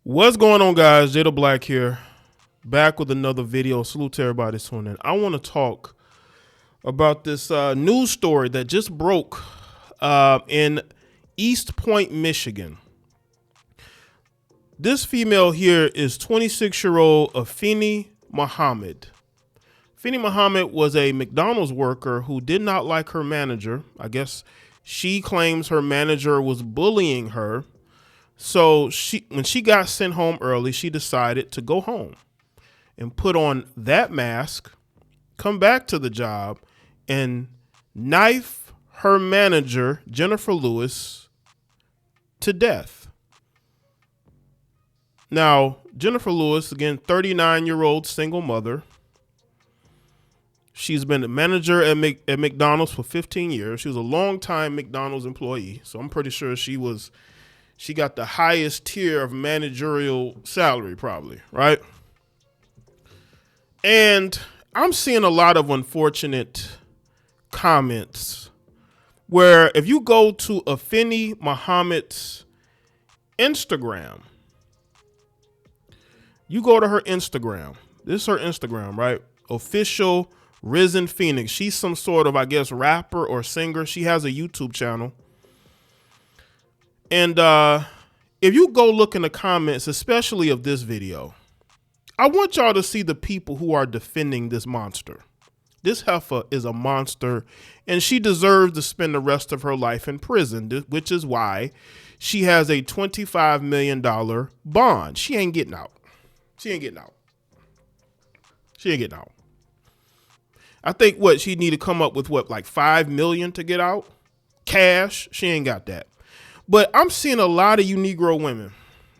What's going on, guys? Jada Black here, back with another video. Salute to everybody that's tuning in. I want to talk about this news story that just broke in East Point, Michigan. This female here is 26-year-old Afeni Muhammad. Afeni Muhammad was a McDonald's worker who did not like her manager. I guess she claims her manager was bullying her. So when she got sent home early, she decided to go home and put on that mask, come back to the job, and knife her manager, Jennifer Lewis, to death. Now, Jennifer Lewis, again, 39-year-old single mother. She's been a manager at McDonald's for 15 years. She was a longtime McDonald's employee, so I'm pretty sure she got the highest tier of managerial salary probably, right? And I'm seeing a lot of unfortunate comments where if you go to Afeni Muhammad's Instagram, you go to her Instagram. This is her Instagram, right? Official Risen Phoenix. She's some sort of, I guess, rapper or singer. She has a YouTube channel. And if you go look in the comments, especially of this video, I want y'all to see the people who are defending this monster. This heifer is a monster, and she deserves to spend the rest of her life in prison, which is why she has a $25 million bond. She ain't getting out. She ain't getting out. She ain't getting out. I think she need to come up with like $5 million to get out? Cash? She ain't got that. But I'm seeing a lot of you Negro women,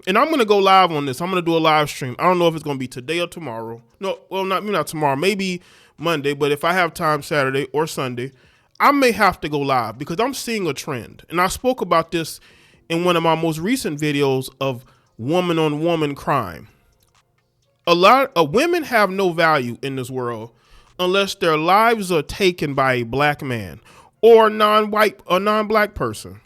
and I'm going to go live on this. I'm going to do a live stream. I don't know if it's going to be today or tomorrow. No, well, not tomorrow, maybe Monday. But if I have time Saturday or Sunday, I may have to go live because I'm seeing a trend. And I spoke about this in one of my most recent videos of woman on woman crime. A lot of women have no value in this world unless their lives are taken by a black man or non-white or non-black person.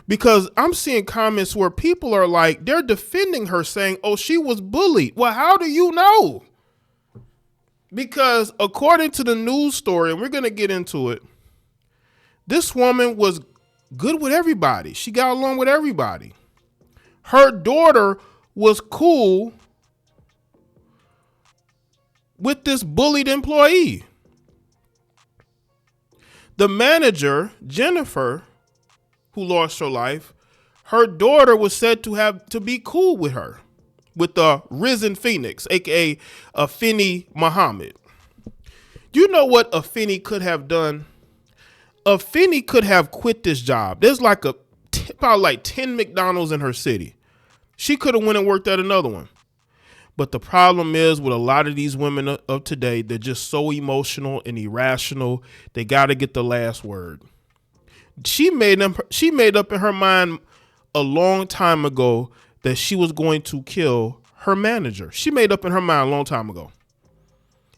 Because I'm seeing comments where people are like, they're defending her saying, oh, she was bullied. Well, how do you know? Because according to the news story, and we're going to get into it, this woman was good with everybody. She got along with everybody. Her daughter was cool with this bullied employee. The manager, Jennifer, who lost her life, her daughter was said to have to be cool with her, with the Risen Phoenix, aka Afeni Muhammad. You know what Afeni could have done? Afeni could have quit this job. There's like about like 10 McDonald's in her city. She could have went and worked at another one. But the problem is with a lot of these women of today, they're just so emotional and irrational. They got to get the last word. She made up in her mind a long time ago that she was going to kill her manager. She made up in her mind a long time ago.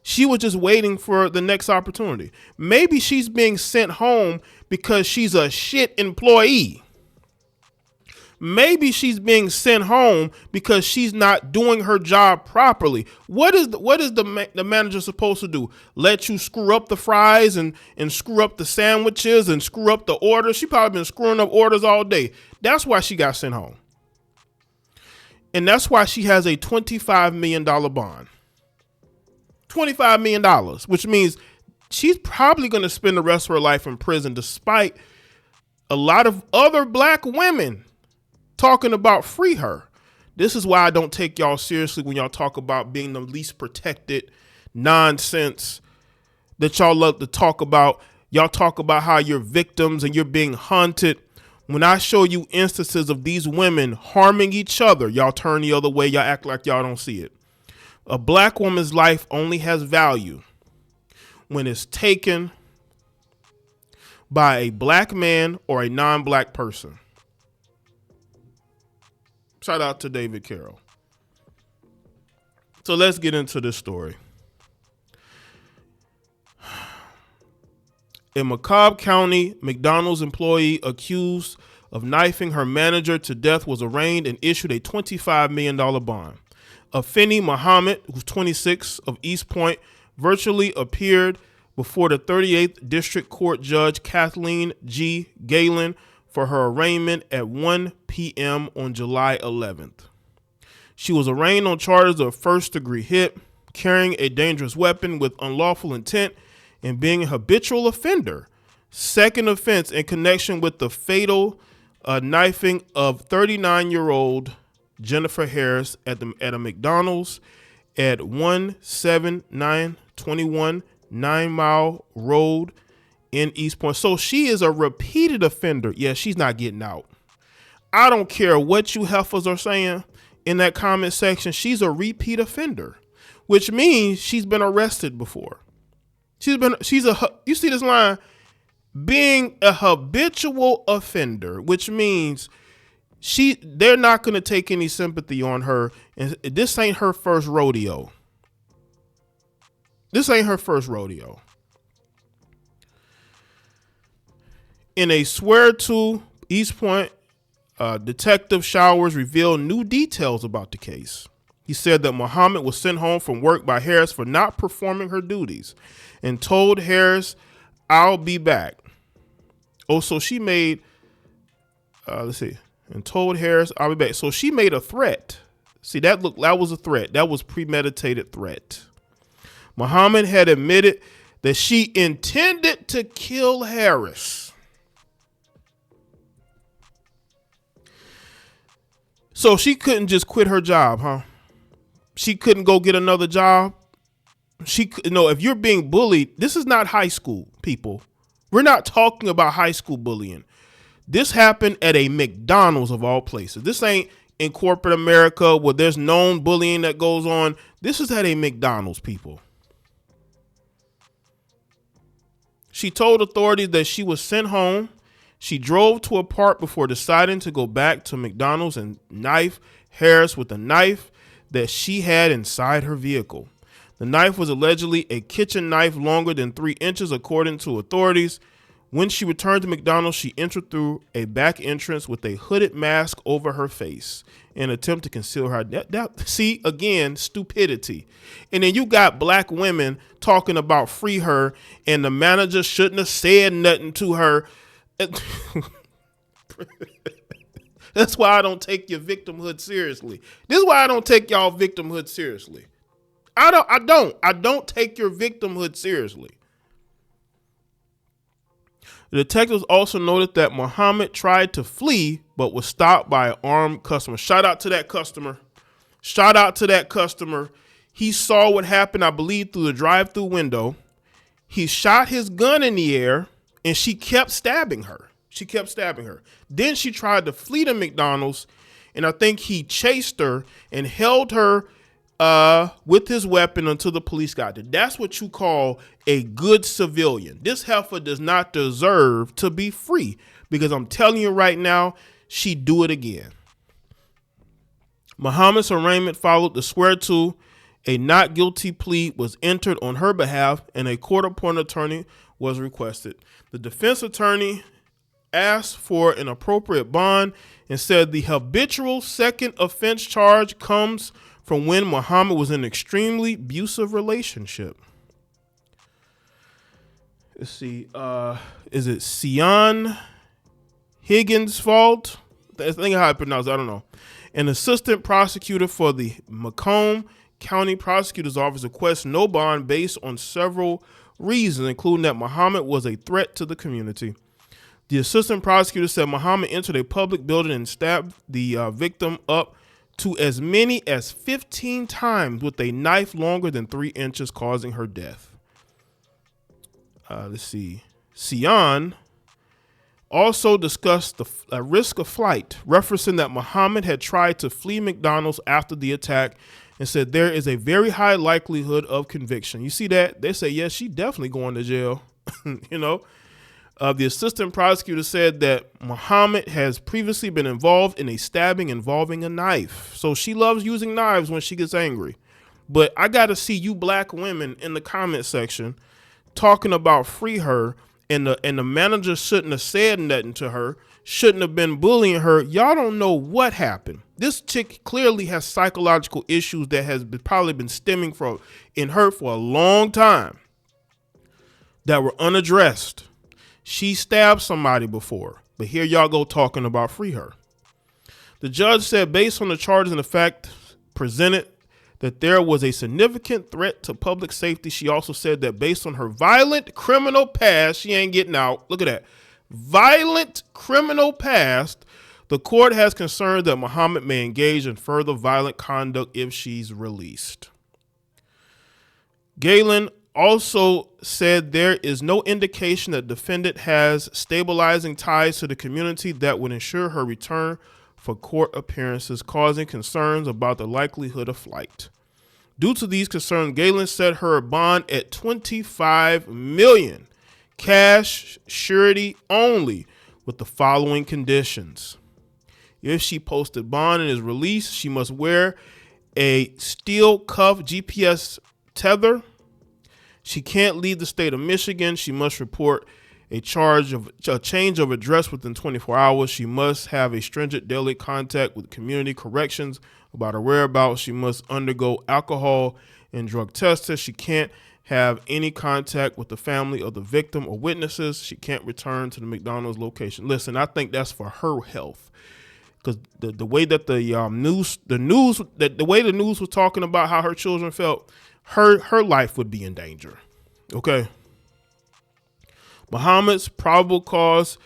She was just waiting for the next opportunity. Maybe she's being sent home because she's a shit employee. Maybe she's being sent home because she's not doing her job properly. What is the manager supposed to do? Let you screw up the fries and screw up the sandwiches and screw up the orders? She probably been screwing up orders all day. That's why she got sent home. And that's why she has a $25 million bond. $25 million, which means she's probably going to spend the rest of her life in prison, despite a lot of other black women talking about free her. This is why I don't take y'all seriously when y'all talk about being the least protected nonsense that y'all love to talk about. Y'all talk about how you're victims and you're being hunted. When I show you instances of these women harming each other, y'all turn the other way. Y'all act like y'all don't see it. A black woman's life only has value when it's taken by a black man or a non-black person. Shout out to David Carroll. So let's get into this story. A McCobb County McDonald's employee accused of knifing her manager to death was arraigned and issued a $25 million bond. Afeni Muhammad, who's 26, of East Point, virtually appeared before the 38th District Court Judge Kathleen G. Galen for her arraignment at 1 p.m. on July 11th. She was arraigned on charges of first-degree hit, carrying a dangerous weapon with unlawful intent, and being a habitual offender. Second offense in connection with the fatal knifing of 39-year-old Jennifer Harris at a McDonald's at 17921 9 Mile Road in East Point. So she is a repeated offender. Yeah, she's not getting out. I don't care what you heifers are saying in that comment section. She's a repeat offender, which means she's been arrested before. You see this line? Being a habitual offender, which means they're not going to take any sympathy on her. And this ain't her first rodeo. In a swear to, East Point Detective Showers revealed new details about the case. He said that Muhammad was sent home from work by Harris for not performing her duties and told Harris, "I'll be back." Oh, so she made, and told Harris, "I'll be back." So she made a threat. See, that was a threat. That was premeditated threat. Muhammad had admitted that she intended to kill Harris. So she couldn't just quit her job, huh? She couldn't go get another job. If you're being bullied, this is not high school, people. We're not talking about high school bullying. This happened at a McDonald's of all places. This ain't in corporate America where there's known bullying that goes on. This is at a McDonald's, people. She told authorities that she was sent home. She drove to a park before deciding to go back to McDonald's and knife Harris with a knife that she had inside her vehicle. The knife was allegedly a kitchen knife longer than 3 inches, according to authorities. When she returned to McDonald's, she entered through a back entrance with a hooded mask over her face in an attempt to conceal her. See, again, stupidity. And then you got black women talking about free her, and the manager shouldn't have said nothing to her. That's why I don't take your victimhood seriously. This is why I don't take y'all victimhood seriously. I don't take your victimhood seriously. The detectives also noted that Muhammad tried to flee, but was stopped by an armed customer. Shout out to that customer. He saw what happened, I believe, through the drive-through window. He shot his gun in the air, and she kept stabbing her. Then she tried to flee to McDonald's, and I think he chased her and held her with his weapon until the police got there. That's what you call a good civilian. This heifer does not deserve to be free, because I'm telling you right now, she'd do it again. Muhammad's arraignment followed the swear to. A not guilty plea was entered on her behalf, and a court-appointed attorney was requested. The defense attorney asked for an appropriate bond and said the habitual second offense charge comes from when Muhammad was in an extremely abusive relationship. Let's see. Is it Sion Higgins' fault? I think how I pronounce it. I don't know. An assistant prosecutor for the Macomb County Prosecutor's Office requests no bond based on several reasons, including that Muhammad was a threat to the community. The assistant prosecutor said Muhammad entered a public building and stabbed the victim up to as many as 15 times with a knife longer than 3 inches, causing her death. Let's see. Sion also discussed the risk of flight, referencing that Muhammad had tried to flee McDonald's after the attack, and said there is a very high likelihood of conviction. You see that? They say, yes, she definitely going to jail. The assistant prosecutor said that Muhammad has previously been involved in a stabbing involving a knife. So she loves using knives when she gets angry. But I got to see you black women in the comment section talking about free her, and the manager shouldn't have said nothing to her. shouldn't have been bullying her. Y'all don't know what happened. This chick clearly has psychological issues that has probably been stemming from in her for a long time that were unaddressed. She stabbed somebody before, but here y'all go talking about free her. The judge said based on the charges and the fact presented that there was a significant threat to public safety. She also said that based on her violent criminal past, she ain't getting out. Look at that. Violent criminal past. The court has concern that Muhammad may engage in further violent conduct if she's released. Galen also said there is no indication that defendant has stabilizing ties to the community that would ensure her return for court appearances, causing concerns about the likelihood of flight. Due to these concerns, Galen set her bond at $25 million, cash surety only, with the following conditions. If she posted bond and is released, she must wear a steel cuff GPS tether. She can't leave the state of Michigan. She must report a change of address within 24 hours. She must have a stringent daily contact with community corrections about her whereabouts. She must undergo alcohol and drug tests. She can't have any contact with the family of the victim or witnesses. She can't return to the McDonald's location. Listen, I think that's for her health, because the way that the way the news was talking about how her children felt, her life would be in danger. Okay. Muhammad's probable cause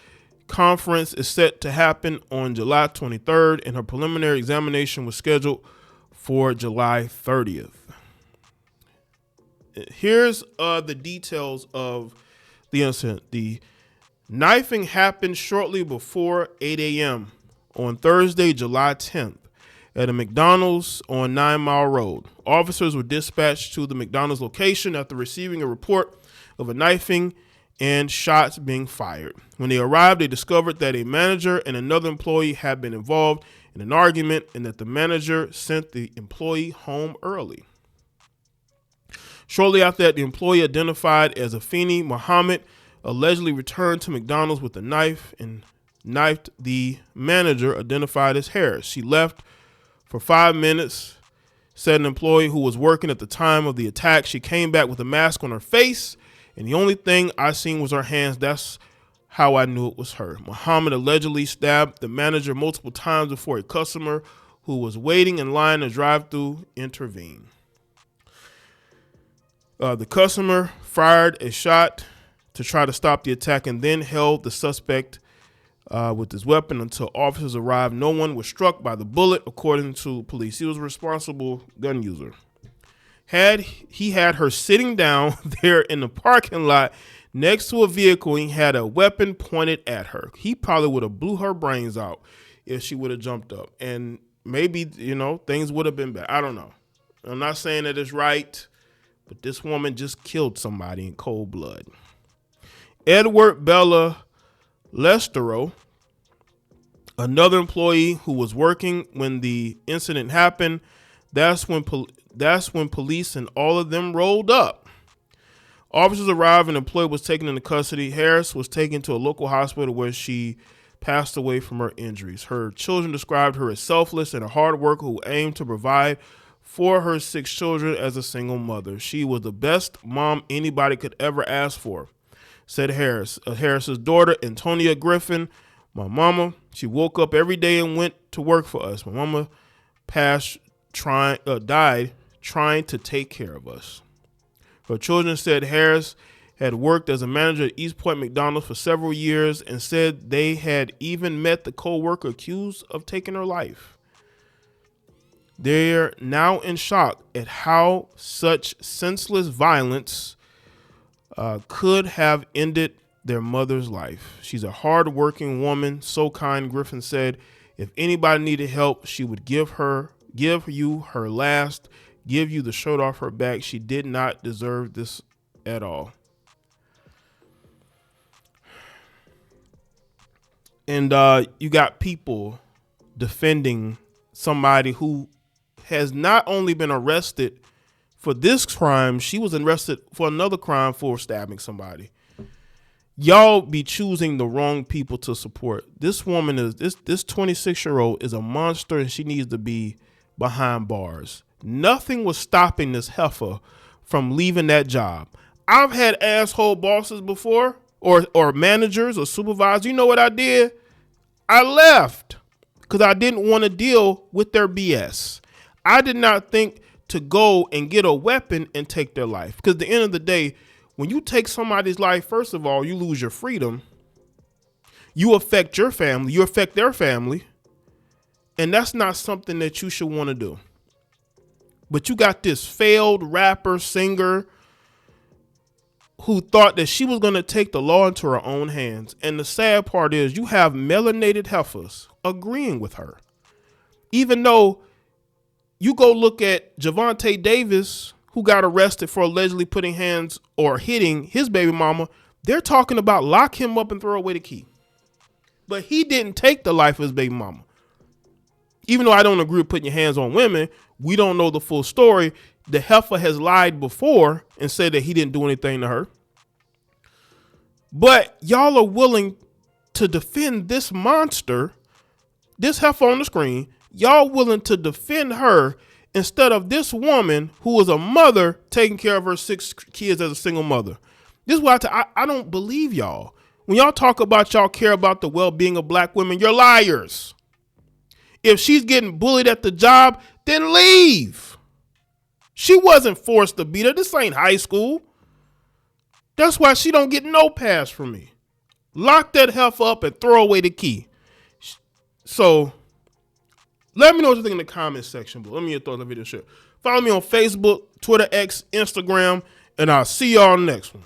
conference is set to happen on July 23rd, and her preliminary examination was scheduled for July 30th. Here's the details of the incident. The knifing happened shortly before 8 a.m. on Thursday, July 10th. At a McDonald's on 9 Mile Road. Officers were dispatched to the McDonald's location after receiving a report of a knifing and shots being fired. When they arrived, they discovered that a manager and another employee had been involved in an argument and that the manager sent the employee home early. Shortly after that, the employee identified as Afeni Muhammad allegedly returned to McDonald's with a knife and knifed the manager, identified as Harris. She left for 5 minutes, said an employee who was working at the time of the attack. She came back with a mask on her face, and the only thing I seen was her hands. That's how I knew it was her. Muhammad allegedly stabbed the manager multiple times before a customer who was waiting in line to drive-thru intervened. The customer fired a shot to try to stop the attack and then held the suspect with his weapon until officers arrived. No one was struck by the bullet, according to police. He was a responsible gun user. He had her sitting down there in the parking lot next to a vehicle. He had a weapon pointed at her. He probably would have blew her brains out if she would have jumped up. And maybe, things would have been bad. I don't know. I'm not saying that it's right, but this woman just killed somebody in cold blood. Edward Bella Lestero, another employee who was working when the incident happened, that's when police and all of them rolled up. Officers arrived and the employee was taken into custody. Harris was taken to a local hospital where she passed away from her injuries. Her children described her as selfless and a hard worker who aimed to provide for her 6 children as a single mother. She was the best mom anybody could ever ask for, said Harris. Harris's daughter, Antonia Griffin, my mama, she woke up every day and went to work for us. My mama died trying to take care of us. Her children said Harris had worked as a manager at East Point McDonald's for several years and said they had even met the co-worker accused of taking her life. They're now in shock at how such senseless violence could have ended their mother's life. She's a hard-working woman, so kind, Griffin said. If anybody needed help, she would give you her last, give you the shirt off her back. She did not deserve this at all. And you got people defending somebody who has not only been arrested for this crime, she was arrested for another crime for stabbing somebody. Y'all be choosing the wrong people to support. This woman is this 26-year-old is a monster, and she needs to be behind bars. Nothing was stopping this heifer from leaving that job. I've had asshole bosses before, or managers or supervisors. You know what I did? I left because I didn't want to deal with their BS. I did not think to go and get a weapon and take their life. Because at the end of the day, when you take somebody's life, first of all, you lose your freedom. You affect your family. You affect their family. And that's not something that you should want to do. But you got this failed rapper, singer, who thought that she was going to take the law into her own hands. And the sad part is you have melanated heifers agreeing with her. Even though you go look at Javante Davis, who got arrested for allegedly putting hands or hitting his baby mama, they're talking about lock him up and throw away the key. But he didn't take the life of his baby mama. Even though I don't agree with putting your hands on women, we don't know the full story. The heifer has lied before and said that he didn't do anything to her. But y'all are willing to defend this monster, this heifer on the screen. Y'all willing to defend her instead of this woman who is a mother taking care of her 6 kids as a single mother. This is why I don't believe y'all. When y'all talk about y'all care about the well-being of black women, you're liars. If she's getting bullied at the job, then leave. She wasn't forced to beat her. This ain't high school. That's why she don't get no pass from me. Lock that heifer up and throw away the key. So let me know what you think in the comments section below. Let me know your thoughts on the video. Share. Follow me on Facebook, Twitter, X, Instagram, and I'll see y'all next one.